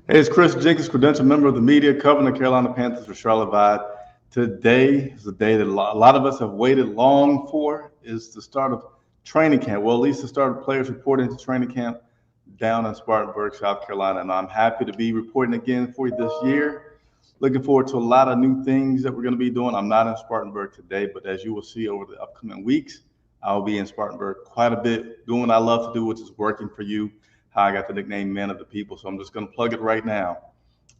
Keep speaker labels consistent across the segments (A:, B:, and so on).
A: Hey, it's Chris Jenkins, credentialed member of the media, covering the Carolina Panthers for Charlotte Vibe. Today is the day that a lot of us have waited long for. Is the start of training camp. Well, at least the start of players reporting to training camp down in Spartanburg, South Carolina. And I'm happy to be reporting again for you this year. Looking forward to a lot of new things that we're going to be doing. I'm not in Spartanburg today, but as you will see over the upcoming weeks, I'll be in Spartanburg quite a bit, doing what I love to do, which is working for you. How I got the nickname Man of the People. So I'm just going to plug it right now.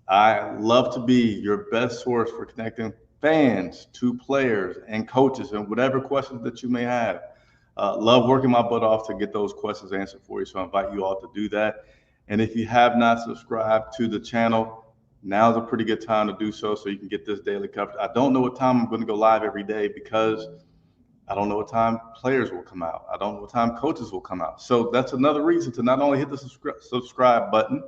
A: I love to be your best source for connecting fans to players and coaches and whatever questions that you may have. Love working my butt off to get those questions answered for you. So I invite you all to do that. And if you have not subscribed to the channel, now's a pretty good time to do so you can get this daily coverage. I don't know what time I'm going to go live every day because I don't know what time players will come out. I don't know what time coaches will come out. So that's another reason to not only hit the subscribe button,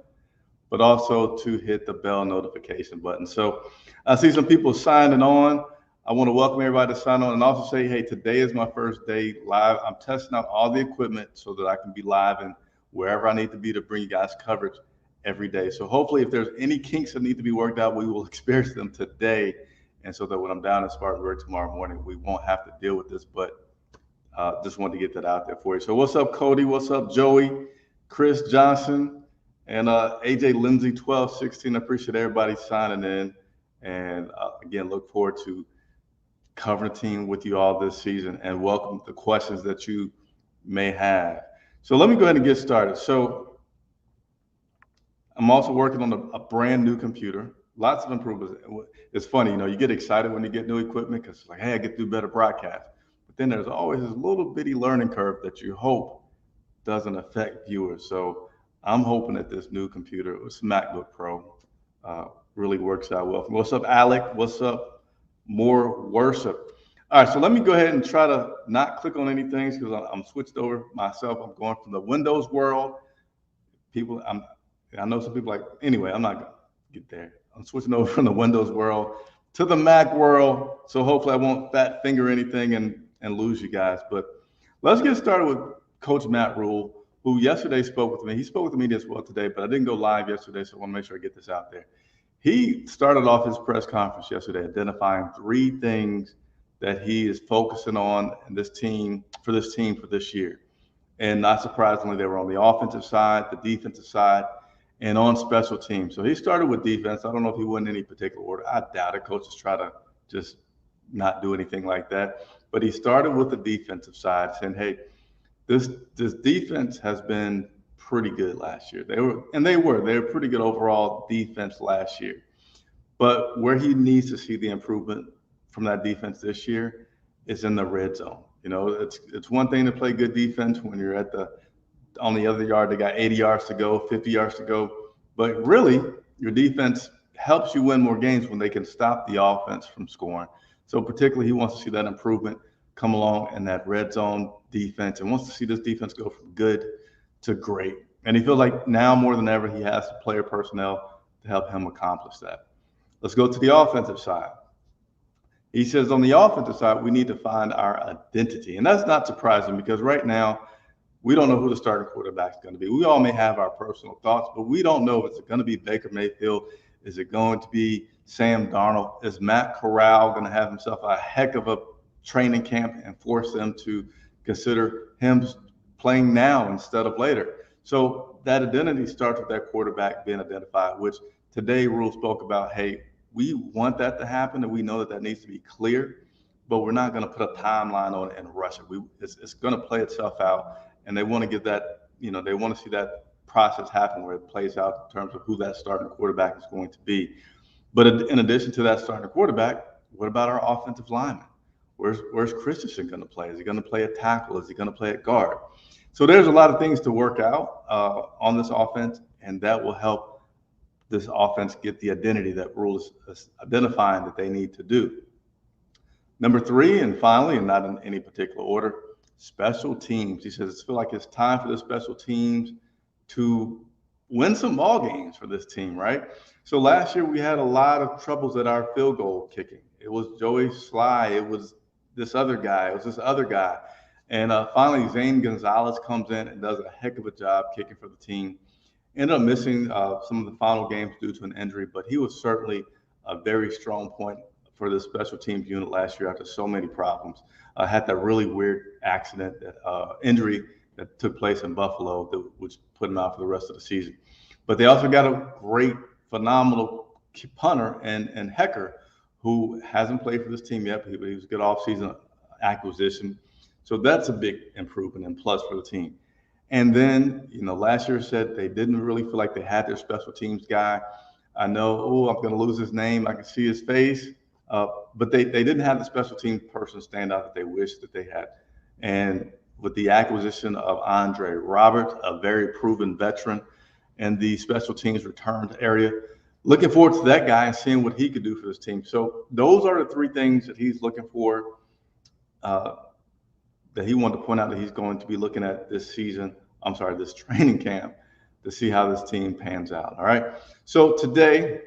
A: but also to hit the bell notification button. So I see some people signing on. I want to welcome everybody to sign on and also say, hey, today is my first day live. I'm testing out all the equipment so that I can be live and wherever I need to be to bring you guys coverage every day. So hopefully if there's any kinks that need to be worked out, we will experience them today. And so that when I'm down in Spartanburg tomorrow morning, we won't have to deal with this, but just wanted to get that out there for you. So what's up, Cody? What's up, Joey? Chris Johnson? And AJ Lindsay 1216. I appreciate everybody signing in. And again, look forward to covering the team with you all this season and welcome the questions that you may have. So let me go ahead and get started. So I'm also working on a brand new computer. Lots of improvements. It's funny, you get excited when you get new equipment because it's like, hey, I get to do better broadcast. But then there's always this little bitty learning curve that you hope doesn't affect viewers. So I'm hoping that this new computer, this MacBook Pro, really works out well. What's up, Alec? What's up, More Worship? All right, so let me go ahead and try to not click on anything because I'm switched over myself. I'm going from the Windows world. I know some people anyway, I'm not going to get there. I'm switching over from the Windows world to the Mac world. So hopefully I won't fat finger anything and lose you guys. But let's get started with Coach Matt Rule, who yesterday spoke with me. He spoke with the media as well today, but I didn't go live yesterday, so I want to make sure I get this out there. He started off his press conference yesterday identifying 3 things that he is focusing on in this team for this year. And not surprisingly, they were on the offensive side, the defensive side, and on special teams. So he started with defense. I don't know if he went in any particular order. I doubt it. Coaches try to just not do anything like that. But he started with the defensive side, saying, hey, this defense has been pretty good last year. They were pretty good overall defense last year. But where he needs to see the improvement from that defense this year is in the red zone. It's one thing to play good defense when you're on the other yard, they got 80 yards to go, 50 yards to go. But really, your defense helps you win more games when they can stop the offense from scoring. So particularly, he wants to see that improvement come along in that red zone defense and wants to see this defense go from good to great. And he feels like now more than ever, he has the player personnel to help him accomplish that. Let's go to the offensive side. He says on the offensive side, we need to find our identity. And that's not surprising because right now, we don't know who the starting quarterback is going to be. We all may have our personal thoughts, but we don't know if it's going to be Baker Mayfield. Is it going to be Sam Darnold? Is Matt Corral going to have himself a heck of a training camp and force them to consider him playing now instead of later? So that identity starts with that quarterback being identified, which today Rule spoke about, hey, we want that to happen and we know that needs to be clear, but we're not going to put a timeline on it and rush it. It's going to play itself out. And they want to get that, they want to see that process happen where it plays out in terms of who that starting quarterback is going to be. But in addition to that starting quarterback, what about our offensive lineman? Where's Christensen going to play? Is he going to play at tackle? Is he going to play at guard? So there's a lot of things to work out on this offense, and that will help this offense get the identity that Rule is identifying that they need to do. Number 3, and finally, and not in any particular order, special teams. He says, I feel like it's time for the special teams to win some ball games for this team, right? So last year we had a lot of troubles at our field goal kicking. It was Joey Sly. It was this other guy. It was this other guy. And finally, Zane Gonzalez comes in and does a heck of a job kicking for the team. Ended up missing some of the final games due to an injury, but he was certainly a very strong point for the special teams unit last year after so many problems. Had that really weird accident, injury that took place in Buffalo, which put him out for the rest of the season. But they also got a great, phenomenal punter and Hecker, who hasn't played for this team yet, but he was a good offseason acquisition. So that's a big improvement and plus for the team. And then, last year said they didn't really feel like they had their special teams guy. I know, I'm going to lose his name. I can see his face. But they didn't have the special teams person stand out that they wished that they had. And with the acquisition of Andre Roberts, a very proven veteran in the special teams returns area, looking forward to that guy and seeing what he could do for this team. So those are the three things that he's looking for, that he wanted to point out that he's going to be looking at this training camp to see how this team pans out. All right. So today,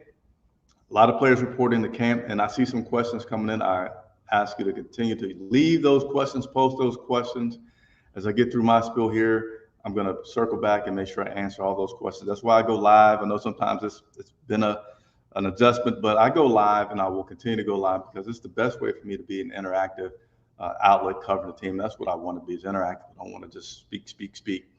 A: a lot of players reporting the camp, and I see some questions coming in. I ask you to continue to leave those questions, post those questions. As I get through my spiel here, I'm going to circle back and make sure I answer all those questions. That's why I go live. I know sometimes it's been an adjustment, but I go live and I will continue to go live because it's the best way for me to be an interactive outlet covering the team. That's what I want to be, is interactive. I don't want to just speak.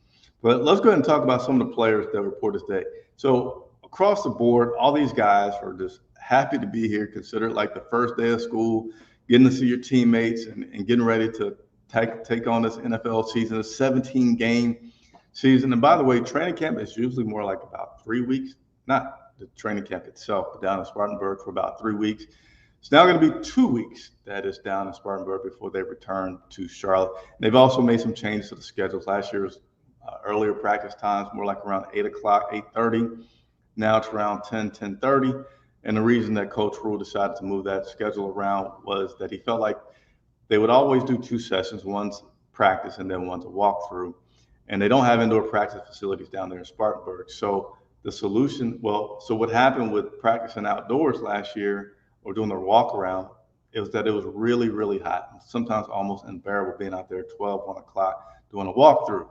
A: But let's go ahead and talk about some of the players that reported today. So across the board, all these guys are just happy to be here. Consider it like the first day of school, getting to see your teammates and getting ready to take on this NFL season, a 17-game season. And by the way, training camp is usually more like about 3 weeks, not the training camp itself, but down in Spartanburg for about 3 weeks. It's now going to be 2 weeks that is down in Spartanburg before they return to Charlotte. And they've also made some changes to the schedules. Last year's earlier practice times, more like around 8 o'clock, 8:30. Now it's around 10:30. And the reason that Coach Rule decided to move that schedule around was that he felt like they would always do 2 sessions, one's practice and then one's a walkthrough. And they don't have indoor practice facilities down there in Spartanburg. So the solution, so what happened with practicing outdoors last year or doing the walk around, it was that it was really, really hot, sometimes almost unbearable being out there at 12, 1 o'clock doing a walkthrough.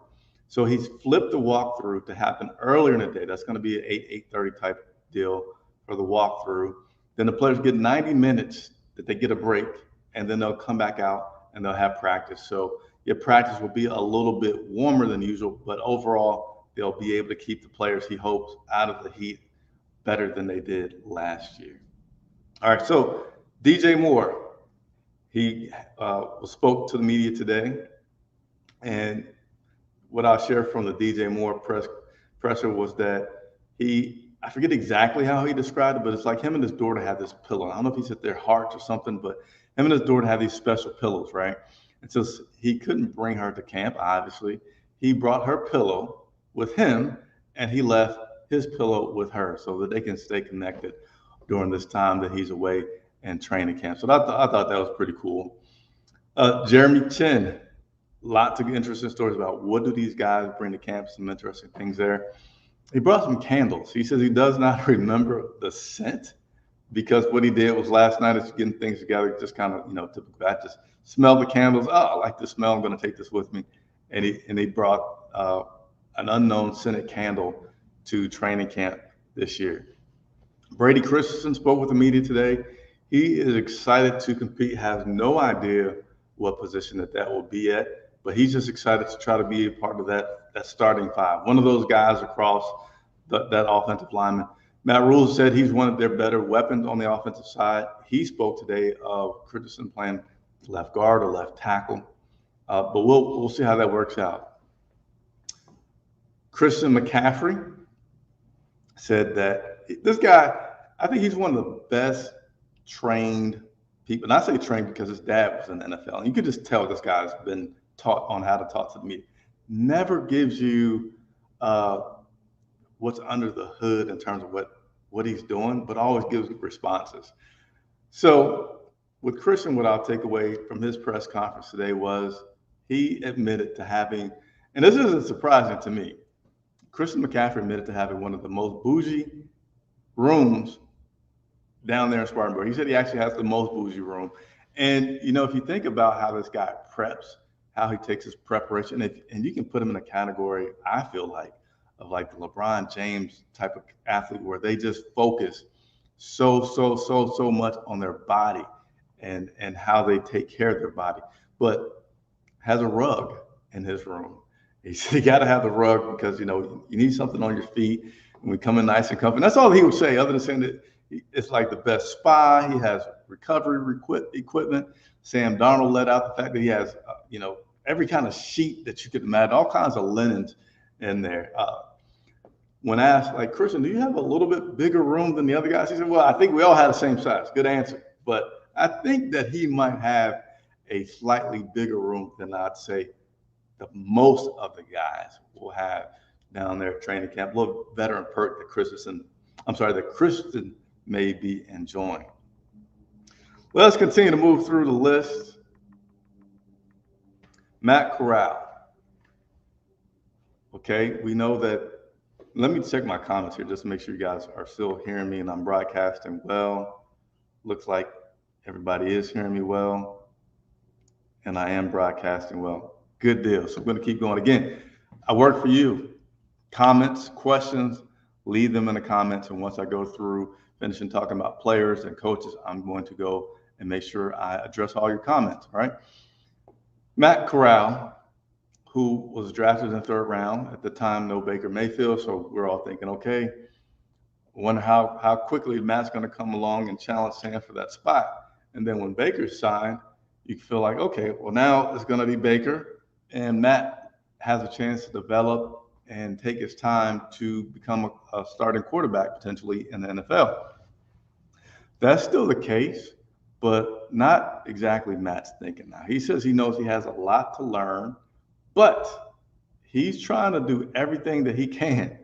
A: So he's flipped the walkthrough to happen earlier in the day. That's going to be an 8:30 type deal for the walkthrough. Then the players get 90 minutes that they get a break, and then they'll come back out and they'll have practice. So your practice will be a little bit warmer than usual, but overall they'll be able to keep the players, he hopes, out of the heat better than they did last year. All right, so DJ Moore, he spoke to the media today, and what I'll share from the DJ Moore presser was that I forget exactly how he described it, but it's like him and his daughter had this pillow. I don't know if he said their hearts or something, but him and his daughter had these special pillows, right? And so he couldn't bring her to camp, obviously. He brought her pillow with him, and he left his pillow with her so that they can stay connected during this time that he's away and training camp. So I thought that was pretty cool. Jeremy Chin, lots of interesting stories about what do these guys bring to camp, some interesting things there. He brought some candles. He says he does not remember the scent because what he did was last night is getting things together, just kind of, typical. I just smelled the candles. Oh, I like this smell. I'm going to take this with me. And he brought an unknown scented candle to training camp this year. Brady Christensen spoke with the media today. He is excited to compete, has no idea what position that will be at, but he's just excited to try to be a part of that starting five. One of those guys across that offensive lineman. Matt Rule said he's one of their better weapons on the offensive side. He spoke today of Christensen playing left guard or left tackle, but we'll see how that works out. Christian McCaffrey said that this guy, I think he's one of the best trained people. And I say trained because his dad was in the NFL. And you could just tell this guy's been taught on how to talk to the media. Never gives you what's under the hood in terms of what he's doing, but always gives responses. So with Christian, what I'll take away from his press conference today was he admitted to having, and this isn't surprising to me, Christian McCaffrey admitted to having one of the most bougie rooms down there in Spartanburg. He said he actually has the most bougie room. And, if you think about how this guy preps, how he takes his preparation, and you can put him in a category, I feel like, of like the LeBron James type of athlete where they just focus so much on their body and how they take care of their body. But has a rug in his room. He said you got to have the rug because you need something on your feet and we come in nice and comfy. And that's all he would say, other than saying that it's like the best spa. He has recovery equipment. Sam Darnold let out the fact that he has every kind of sheet that you could imagine, all kinds of linens in there. When asked, like, Christian, do you have a little bit bigger room than the other guys? He said, well, I think we all had the same size. Good answer. But I think that he might have a slightly bigger room than I'd say the most of the guys will have down there at training camp. A little veteran perk that Christian may be enjoying. Let's continue to move through the list. Matt Corral. Okay, we know that. Let me check my comments here just to make sure you guys are still hearing me and I'm broadcasting well. Looks like everybody is hearing me well. And I am broadcasting well. Good deal. So I'm going to keep going. Again, I work for you. Comments, questions, leave them in the comments. And once I go through finishing talking about players and coaches, I'm going to go and make sure I address all your comments. All right. Matt Corral, who was drafted in the 3rd round. At the time, no Baker Mayfield. So we're all thinking, okay, wonder how quickly Matt's going to come along and challenge Sam for that spot. And then when Baker signed, you feel like, okay, well, now it's going to be Baker. And Matt has a chance to develop and take his time to become a starting quarterback potentially in the NFL. That's still the case, but not exactly Matt's thinking now. He says he knows he has a lot to learn, but he's trying to do everything that he can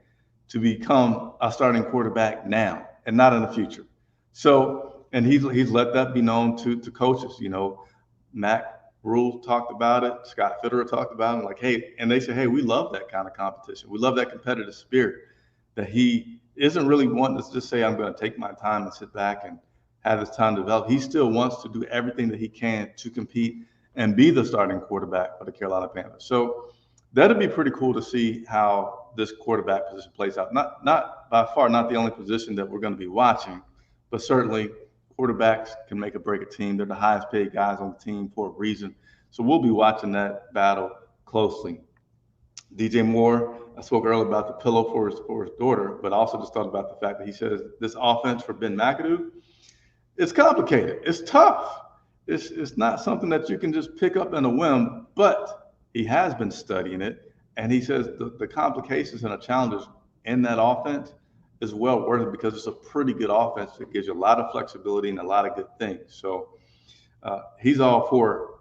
A: to become a starting quarterback now and not in the future. So, and he's let that be known to coaches. Matt Rule talked about it. Scott Fitterer talked about it. Like, hey, and they say, hey, we love that kind of competition. We love that competitive spirit that he isn't really wanting to just say, I'm going to take my time and sit back and have his time develop. He still wants to do everything that he can to compete and be the starting quarterback for the Carolina Panthers. So that'd be pretty cool to see how this quarterback position plays out. Not by far, not the only position that we're going to be watching, but certainly quarterbacks can make or break a team. They're the highest paid guys on the team for a reason. So we'll be watching that battle closely. DJ Moore, I spoke earlier about the pillow for his daughter, but I also just thought about the fact that he says this offense for Ben McAdoo, it's complicated. It's tough. It's not something that you can just pick up in a whim, but he has been studying it. And he says the complications and the challenges in that offense is well worth it because it's a pretty good offense that gives you a lot of flexibility and a lot of good things. So he's all for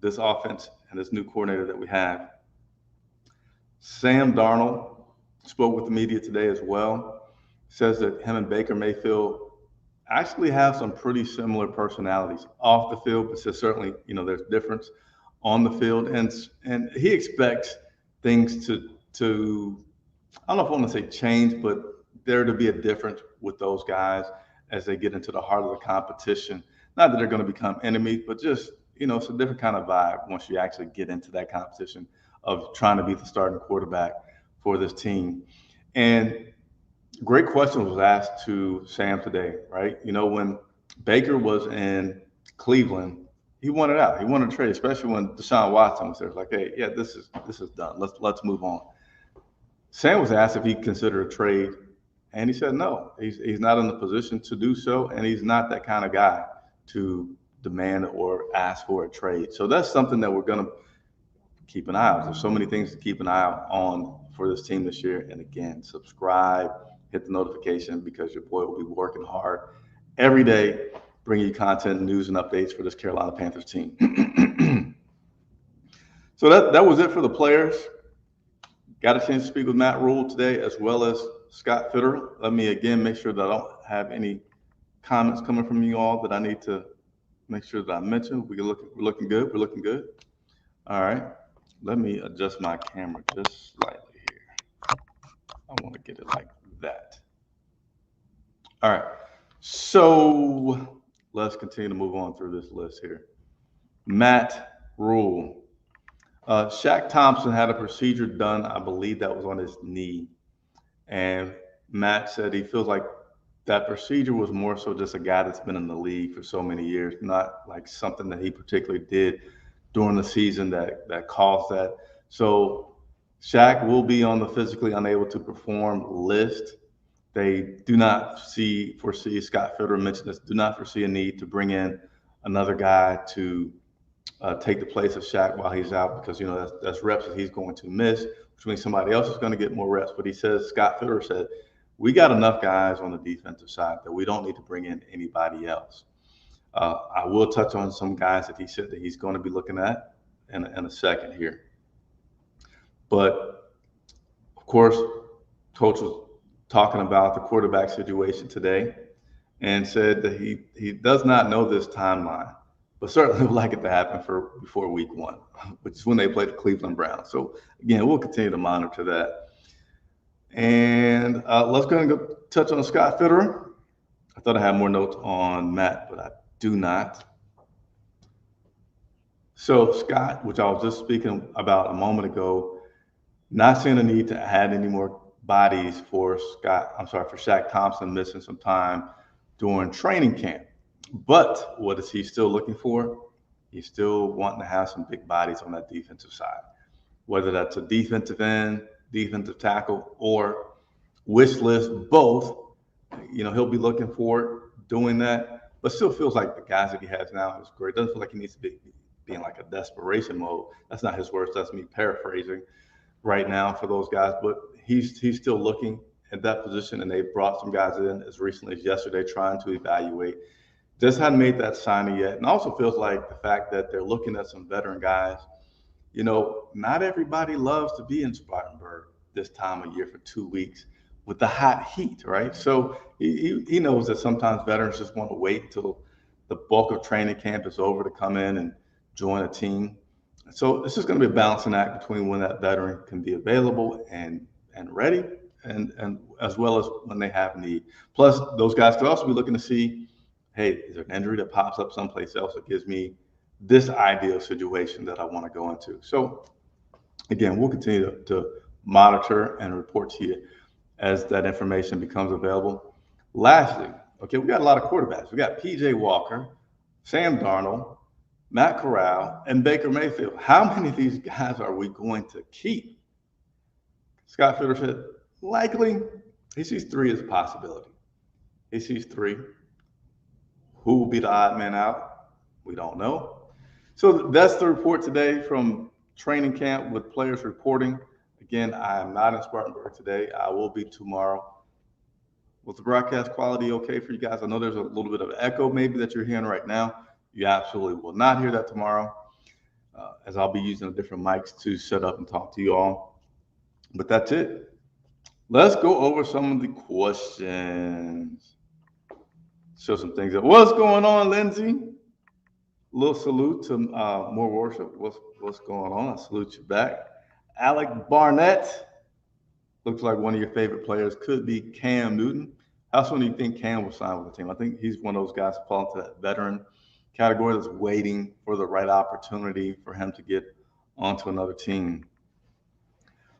A: this offense and this new coordinator that we have. Sam Darnold spoke with the media today as well. Says that him and Baker Mayfield actually have some pretty similar personalities off the field, but says certainly, there's difference on the field. And he expects things to I don't know if I want to say change, but there to be a difference with those guys as they get into the heart of the competition. Not that they're going to become enemies, but just, it's a different kind of vibe once you actually get into that competition of trying to be the starting quarterback for this team. And great question was asked to Sam today, right? When Baker was in Cleveland, he wanted out. He wanted to trade, especially when Deshaun Watson was there. Like, hey, yeah, this is done. Let's move on. Sam was asked if he considered a trade, and he said no. He's not in the position to do so, and he's not that kind of guy to demand or ask for a trade. So that's something that we're going to keep an eye on. There's so many things to keep an eye on for this team this year. And again, subscribe, hit the notification because your boy will be working hard every day, bringing you content, news, and updates for this Carolina Panthers team. So that was it for the players. Got a chance to speak with Matt Rule today as well as Scott Fitterer. Let me again make sure that I don't have any comments coming from you all that I need to make sure that I mention. We're looking good. We're looking good. All right. Let me adjust my camera just slightly here. I want to get it like that. All right. So let's continue to move on through this list here. Matt Rule. Shaq Thompson had a procedure done. I believe that was on his knee. And Matt said he feels like that procedure was more so just a guy that's been in the league for so many years, not like something that he particularly did during the season that caused that. So Shaq will be on the physically unable to perform list. They do not foresee, Scott Fitter mentioned this, do not foresee a need to bring in another guy to take the place of Shaq while he's out, because that's reps that he's going to miss, which means somebody else is going to get more reps. But he says, Scott Fitter said, we got enough guys on the defensive side that we don't need to bring in anybody else. I will touch on some guys that he said that he's going to be looking at in a second here. But of course, Coach was talking about the quarterback situation today and said that he does not know this timeline, but certainly would like it to happen before week 1, which is when they play the Cleveland Browns. So again, we'll continue to monitor that. And let's go ahead and go touch on Scott Fitterer. I thought I had more notes on Matt, but I do not. So Scott, which I was just speaking about a moment ago, not seeing a need to add any more bodies for Shaq Thompson missing some time during training camp. But what is he still looking for? He's still wanting to have some big bodies on that defensive side, whether that's a defensive end, defensive tackle, or wish list, both. He'll be looking for doing that, but still feels like the guys that he has now is great. Doesn't feel like he needs to be in like a desperation mode. That's not his words. That's me paraphrasing right now for those guys. But he's still looking at that position, and they brought some guys in as recently as yesterday trying to evaluate. Just hadn't made that signing yet. And also feels like the fact that they're looking at some veteran guys. Not everybody loves to be in Spartanburg this time of year for 2 weeks with the hot heat, right? So he knows that sometimes veterans just want to wait until the bulk of training camp is over to come in and join a team. So it's just going to be a balancing act between when that veteran can be available and ready, and as well as when they have need. Plus, those guys could also be looking to see, hey, is there an injury that pops up someplace else that gives me this ideal situation that I want to go into? So again, we'll continue to monitor and report to you as that information becomes available. Lastly, we got a lot of quarterbacks. We got PJ Walker, Sam Darnold, Matt Corral, and Baker Mayfield. How many of these guys are we going to keep? Scott Fitter said, likely, he sees 3 as a possibility. He sees 3. Who will be the odd man out? We don't know. So that's the report today from training camp with players reporting. Again, I am not in Spartanburg today. I will be tomorrow. Was the broadcast quality okay for you guys? I know there's a little bit of echo maybe that you're hearing right now. You absolutely will not hear that tomorrow, as I'll be using different mics to set up and talk to you all. But that's it. Let's go over some of the questions. Show some things up. What's going on, Lindsay? A little salute to More Worship. What's going on? I salute you back. Alec Barnett. Looks like one of your favorite players could be Cam Newton. How soon do you think Cam will sign with the team? I think he's one of those guys who fall into that veteran category that's waiting for the right opportunity for him to get onto another team.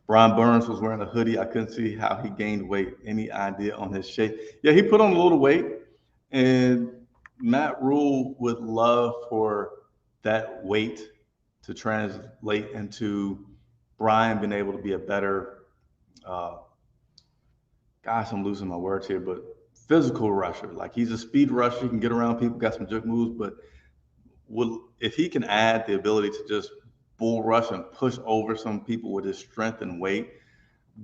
A: Brian Burns was wearing a hoodie. I couldn't see how he gained weight. Any idea on his shape? Yeah, he put on a little weight, and Matt Rule would love for that weight to translate into Brian being able to be a better, gosh, I'm losing my words here, but physical rusher. Like, he's a speed rusher. He can get around people, got some juke moves, but if he can add the ability to just bull rush and push over some people with his strength and weight,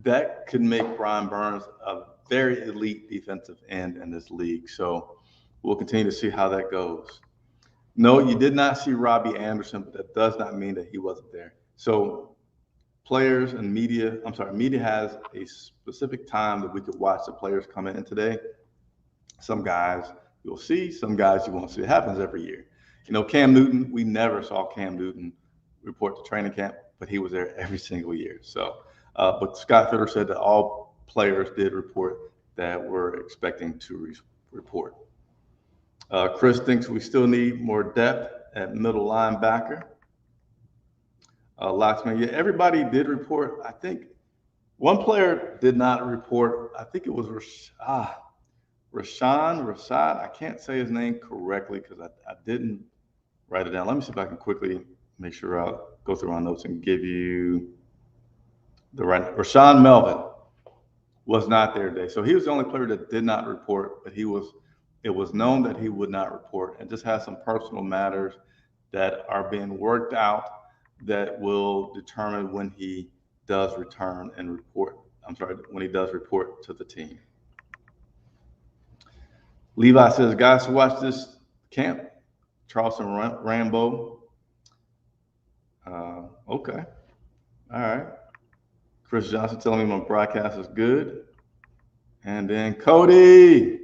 A: that could make Brian Burns a very elite defensive end in this league. So we'll continue to see how that goes. No, you did not see Robbie Anderson, but that does not mean that he wasn't there. So players and media has a specific time that we could watch the players come in today. Some guys you'll see, some guys you won't see. It happens every year. Cam Newton, we never saw Cam Newton report to training camp, but he was there every single year. So, but Scott Fitter said that all players did report that we're expecting to report. Chris thinks we still need more depth at middle linebacker. Locksman. Yeah, everybody did report. I think one player did not report. I think it was Rashad. I can't say his name correctly because I didn't write it down. Let me see if I can quickly make sure I'll go through my notes and give you the right. Rashawn Melvin was not there today. So he was the only player that did not report, but it was known that he would not report and just has some personal matters that are being worked out that will determine when he does return and report. I'm sorry, when he does report to the team. Levi says, guys, to watch this camp, Charleston Rambo. Okay. All right. Chris Johnson telling me my broadcast is good. And then Cody,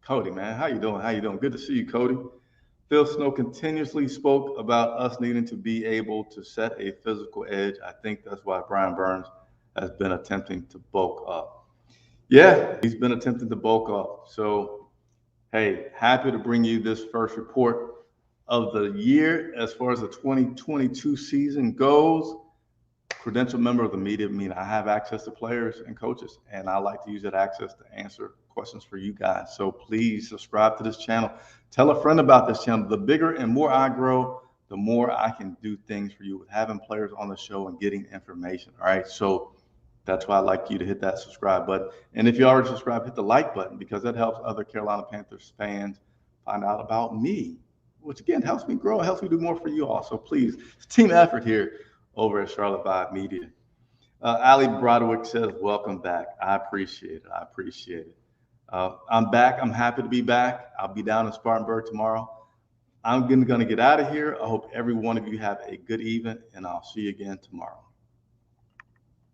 A: man, how you doing? How you doing? Good to see you, Cody. Phil Snow continuously spoke about us needing to be able to set a physical edge. I think that's why Brian Burns has been attempting to bulk up. Yeah, he's been attempting to bulk up. So, hey, happy to bring you this first report of the year as far as the 2022 season goes. Credential member of the media, mean I have access to players and coaches, and I like to use that access to answer questions for you guys. So please subscribe to this channel. Tell a friend about this channel. The bigger and more I grow, the more I can do things for you with having players on the show and getting information. All right. So that's why I'd like you to hit that subscribe button. And if you already subscribed, hit the like button because that helps other Carolina Panthers fans find out about me, which again helps me grow, helps me do more for you all. So please, it's a team effort here over at Charlotte Vibe Media. Ali Broderick says, welcome back. I appreciate it. I'm back. I'm happy to be back. I'll be down in Spartanburg tomorrow. I'm going to get out of here. I hope every one of you have a good evening, and I'll see you again tomorrow.